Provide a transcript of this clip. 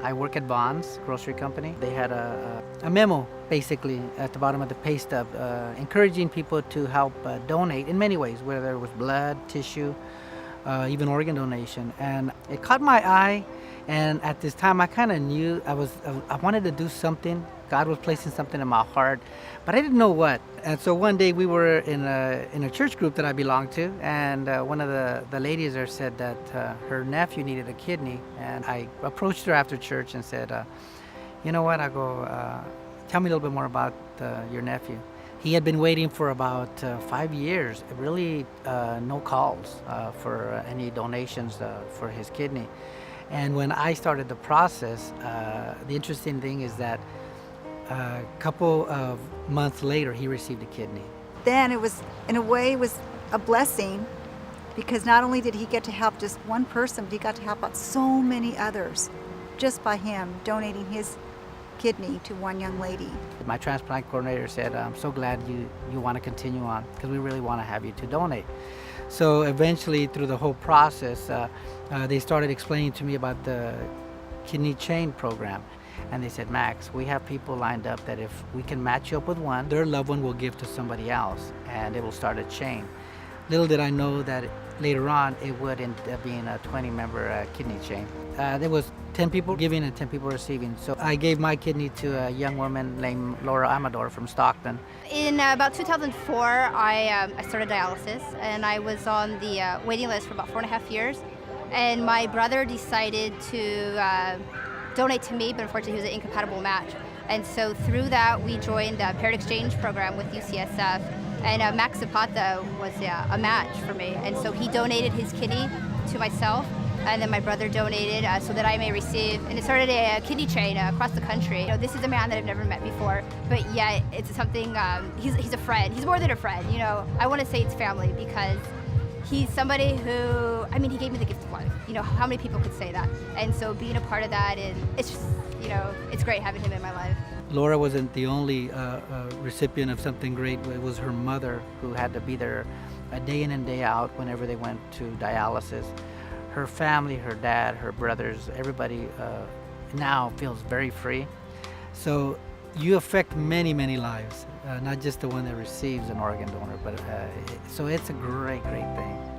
I work at Bonds Grocery Company. They had a memo basically at the bottom of the pay stub encouraging people to help donate in many ways, whether it was blood, tissue, even organ donation. And it caught my eye, and at this time I kind of knew I wanted to do something. God was placing something in my heart, but I didn't know what. And so one day we were in a church group that I belonged to, and one of the ladies there said that her nephew needed a kidney. And I approached her after church and said, you know what, tell me a little bit more about your nephew. He had been waiting for about 5 years, really no calls for any donations for his kidney. And when I started the process, the interesting thing is that a couple of months later, he received a kidney. Then it was, in a way, it was a blessing, because not only did he get to help just one person, but he got to help out so many others just by him donating his kidney to one young lady. My transplant coordinator said, I'm so glad you want to continue on, because we really want to have you to donate. So eventually, through the whole process, they started explaining to me about the kidney chain program. And they said, Max, we have people lined up that if we can match you up with one, their loved one will give to somebody else, and it will start a chain. Little did I know that later on it would end up being a 20-member kidney chain. There was 10 people giving and 10 people receiving. So I gave my kidney to a young woman named Laura Amador from Stockton. In about 2004, I started dialysis, and I was on the waiting list for about 4.5 years. And my brother decided to donate to me, but unfortunately he was an incompatible match. And so through that, we joined the paired exchange program with UCSF, and Max Zapata was a match for me. And so he donated his kidney to myself, and then my brother donated so that I may receive, and it started a kidney chain across the country. You know, this is a man that I've never met before, but yet it's something, he's a friend. He's more than a friend, you know. I want to say it's family, because he's somebody who, I mean, he gave me the gift of life. You know, how many people could say that? And so being a part of that, and it's just, you know, it's great having him in my life. Laura wasn't the only recipient of something great. It was her mother, who had to be there day in and day out whenever they went to dialysis. Her family, her dad, her brothers, everybody now feels very free. So you affect many, many lives, not just the one that receives an organ donor, but so it's a great, great thing.